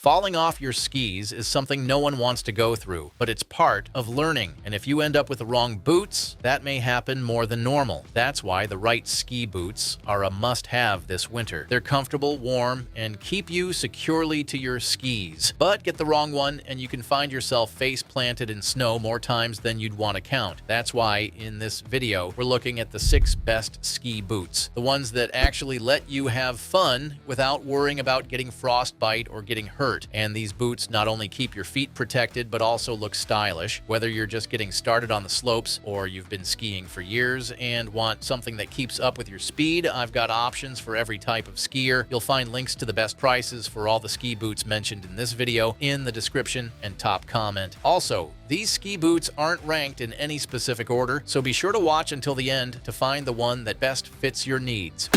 Falling off your skis is something no one wants to go through, but it's part of learning. And if you end up with the wrong boots, that may happen more than normal. That's why the right ski boots are a must-have this winter. They're comfortable, warm, and keep you securely to your skis. But get the wrong one and you can find yourself face planted in snow more times than you'd want to count. That's why in this video, we're looking at the 6 best ski boots. The ones that actually let you have fun without worrying about getting frostbite or getting hurt. And these boots not only keep your feet protected, but also look stylish. Whether you're just getting started on the slopes or you've been skiing for years and want something that keeps up with your speed, I've got options for every type of skier. You'll find links to the best prices for all the ski boots mentioned in this video in the description and top comment. Also, these ski boots aren't ranked in any specific order, so be sure to watch until the end to find the one that best fits your needs.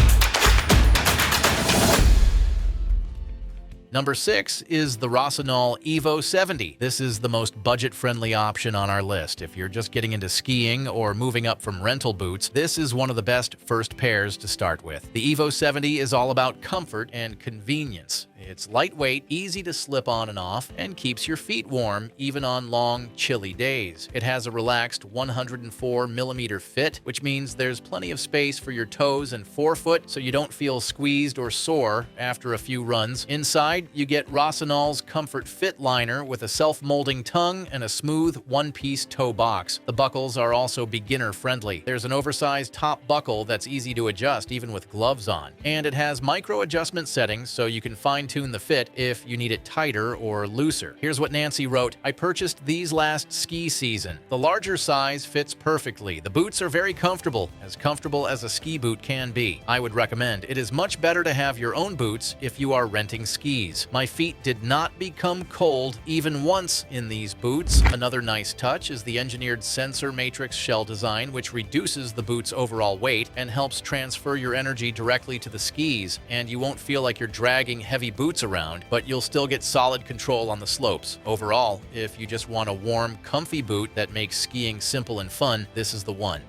Number 6 is the Rossignol Evo 70. This is the most budget-friendly option on our list. If you're just getting into skiing or moving up from rental boots, this is one of the best first pairs to start with. The Evo 70 is all about comfort and convenience. It's lightweight, easy to slip on and off, and keeps your feet warm even on long, chilly days. It has a relaxed 104mm fit, which means there's plenty of space for your toes and forefoot so you don't feel squeezed or sore after a few runs. Inside, you get Rossinol's Comfort Fit liner with a self-molding tongue and a smooth one-piece toe box. The buckles are also beginner-friendly. There's an oversized top buckle that's easy to adjust even with gloves on. And it has micro-adjustment settings so you can fine-tune the fit if you need it tighter or looser. Here's what Nancy wrote: "I purchased these last ski season. The larger size fits perfectly. The boots are very comfortable as a ski boot can be. I would recommend. It is much better to have your own boots if you are renting skis. My feet did not become cold even once in these boots." Another nice touch is the engineered sensor matrix shell design, which reduces the boot's overall weight and helps transfer your energy directly to the skis, and you won't feel like you're dragging heavy boots around, but you'll still get solid control on the slopes. Overall, if you just want a warm, comfy boot that makes skiing simple and fun, this is the one.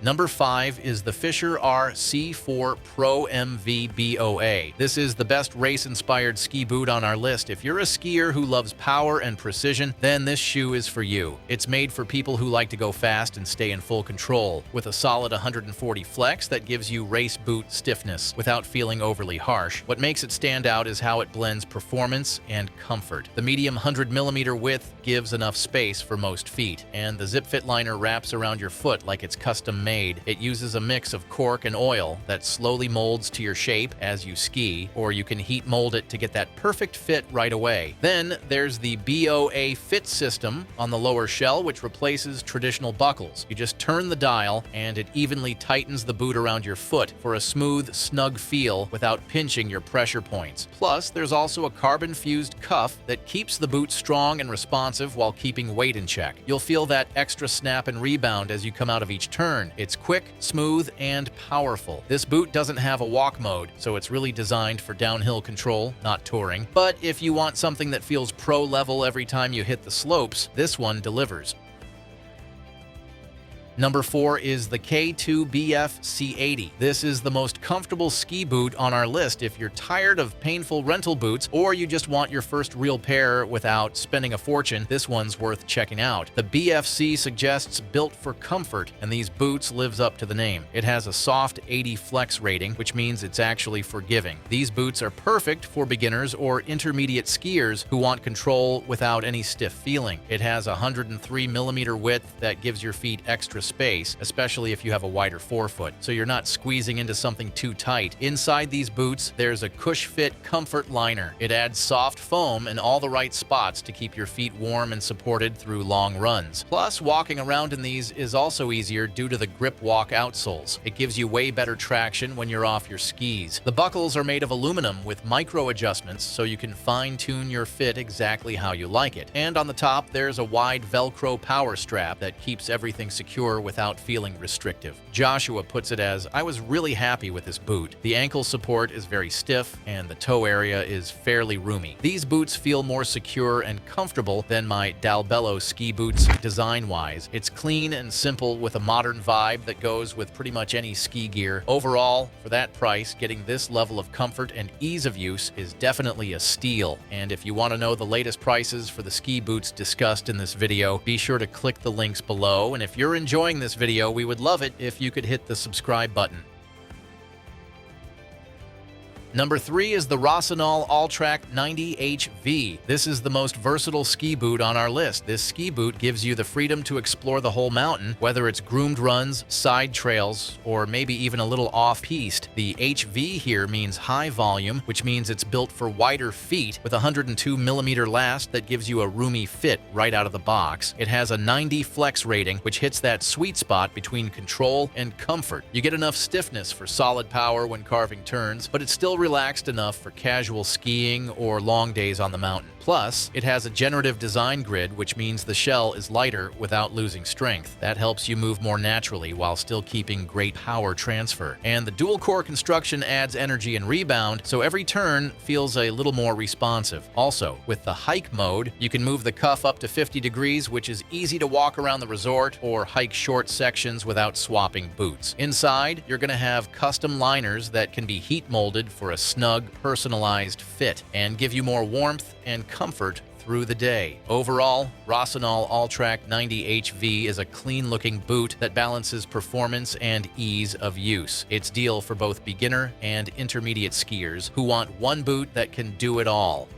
Number 5 is the Fischer RC4 Pro MV BOA. This is the best race-inspired ski boot on our list. If you're a skier who loves power and precision, then this shoe is for you. It's made for people who like to go fast and stay in full control, with a solid 140 flex that gives you race boot stiffness without feeling overly harsh. What makes it stand out is how it blends performance and comfort. The medium 100mm width gives enough space for most feet, and the zip fit liner wraps around your foot like it's custom made. It uses a mix of cork and oil that slowly molds to your shape as you ski, or you can heat mold it to get that perfect fit right away. Then there's the BOA Fit system on the lower shell, which replaces traditional buckles. You just turn the dial and it evenly tightens the boot around your foot for a smooth, snug feel without pinching your pressure points. Plus, there's also a carbon-fused cuff that keeps the boot strong and responsive while keeping weight in check. You'll feel that extra snap and rebound as you come out of each turn. It's quick, smooth, and powerful. This boot doesn't have a walk mode, so it's really designed for downhill control, not touring. But if you want something that feels pro level every time you hit the slopes, this one delivers. Number 4 is the K2BF C80. This is the most comfortable ski boot on our list if you're tired of painful rental boots or you just want your first real pair without spending a fortune. This one's worth checking out. The BFC suggests built for comfort, and these boots lives up to the name. It has a soft 80 flex rating, which means it's actually forgiving. These boots are perfect for beginners or intermediate skiers who want control without any stiff feeling. It has a 103mm width that gives your feet extra space, especially if you have a wider forefoot, so you're not squeezing into something too tight. Inside these boots, there's a Cush Fit Comfort liner. It adds soft foam in all the right spots to keep your feet warm and supported through long runs. Plus, walking around in these is also easier due to the grip walk outsoles. It gives you way better traction when you're off your skis. The buckles are made of aluminum with micro adjustments, so you can fine-tune your fit exactly how you like it. And on the top, there's a wide Velcro power strap that keeps everything secure power without feeling restrictive. Joshua puts it as, "I was really happy with this boot. The ankle support is very stiff and the toe area is fairly roomy. These boots feel more secure and comfortable than my Dalbello ski boots design-wise. It's clean and simple with a modern vibe that goes with pretty much any ski gear. Overall, for that price, getting this level of comfort and ease of use is definitely a steal. And if you want to know the latest prices for the ski boots discussed in this video, be sure to click the links below. And if you're enjoying this video, we would love it if you could hit the subscribe button. Number 3 is the Rossignol Alltrack 90HV. This is the most versatile ski boot on our list. This ski boot gives you the freedom to explore the whole mountain, whether it's groomed runs, side trails, or maybe even a little off-piste. The HV here means high volume, which means it's built for wider feet with a 102mm last that gives you a roomy fit right out of the box. It has a 90 flex rating, which hits that sweet spot between control and comfort. You get enough stiffness for solid power when carving turns, but it's still relaxed enough for casual skiing or long days on the mountain. Plus, it has a generative design grid, which means the shell is lighter without losing strength. That helps you move more naturally while still keeping great power transfer. And the dual-core construction adds energy and rebound, so every turn feels a little more responsive. Also, with the hike mode, you can move the cuff up to 50 degrees, which is easy to walk around the resort or hike short sections without swapping boots. Inside, you're going to have custom liners that can be heat molded for a snug, personalized fit and give you more warmth and comfort through the day. Overall, Rossignol Alltrack 90HV is a clean-looking boot that balances performance and ease of use. It's ideal for both beginner and intermediate skiers who want one boot that can do it all.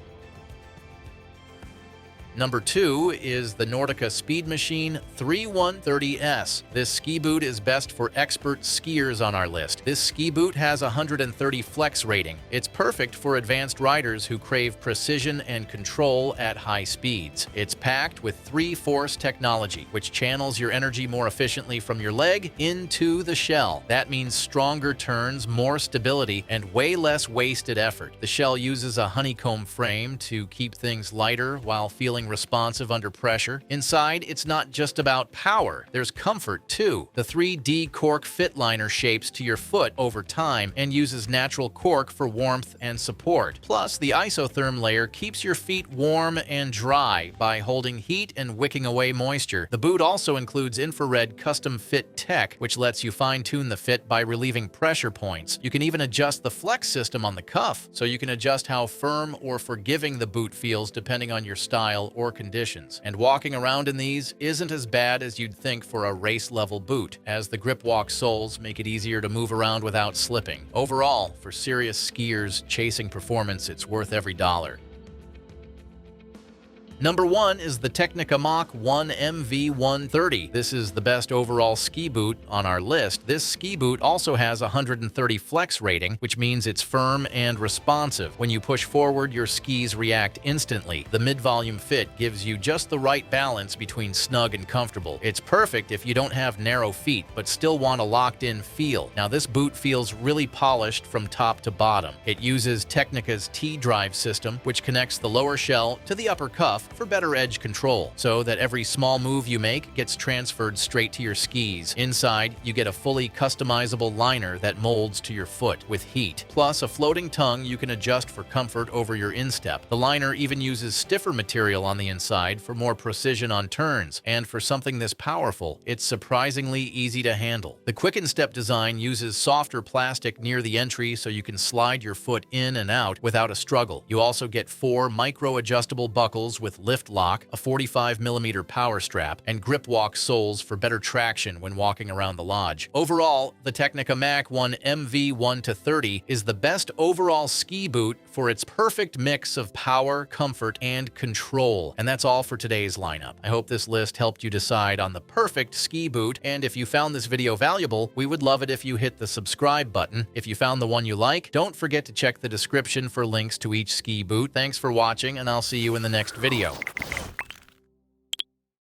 Number 2 is the Nordica Speed Machine 3130S. This ski boot is best for expert skiers on our list. This ski boot has a 130 flex rating. It's perfect for advanced riders who crave precision and control at high speeds. It's packed with 3-force technology, which channels your energy more efficiently from your leg into the shell. That means stronger turns, more stability, and way less wasted effort. The shell uses a honeycomb frame to keep things lighter while feeling responsive under pressure. Inside, it's not just about power. There's comfort, too. The 3D cork fit liner shapes to your foot over time and uses natural cork for warmth and support. Plus, the isotherm layer keeps your feet warm and dry by holding heat and wicking away moisture. The boot also includes infrared custom fit tech, which lets you fine-tune the fit by relieving pressure points. You can even adjust the flex system on the cuff, so you can adjust how firm or forgiving the boot feels depending on your style or conditions. And walking around in these isn't as bad as you'd think for a race-level boot, as the grip walk soles make it easier to move around without slipping. Overall, for serious skiers chasing performance, it's worth every dollar. Number 1 is the Tecnica Mach 1 MV130. This is the best overall ski boot on our list. This ski boot also has a 130 flex rating, which means it's firm and responsive. When you push forward, your skis react instantly. The mid-volume fit gives you just the right balance between snug and comfortable. It's perfect if you don't have narrow feet, but still want a locked-in feel. Now, this boot feels really polished from top to bottom. It uses Tecnica's T-drive system, which connects the lower shell to the upper cuff for better edge control, so that every small move you make gets transferred straight to your skis. Inside, you get a fully customizable liner that molds to your foot with heat, plus a floating tongue you can adjust for comfort over your instep. The liner even uses stiffer material on the inside for more precision on turns, and for something this powerful, it's surprisingly easy to handle. The quick instep design uses softer plastic near the entry so you can slide your foot in and out without a struggle. You also get 4 micro-adjustable buckles with lift lock, a 45mm power strap, and grip walk soles for better traction when walking around the lodge. Overall, the Tecnica Mach 1 MV130 is the best overall ski boot for its perfect mix of power, comfort, and control. And that's all for today's lineup. I hope this list helped you decide on the perfect ski boot, and if you found this video valuable, we would love it if you hit the subscribe button. If you found the one you like, don't forget to check the description for links to each ski boot. Thanks for watching, and I'll see you in the next video.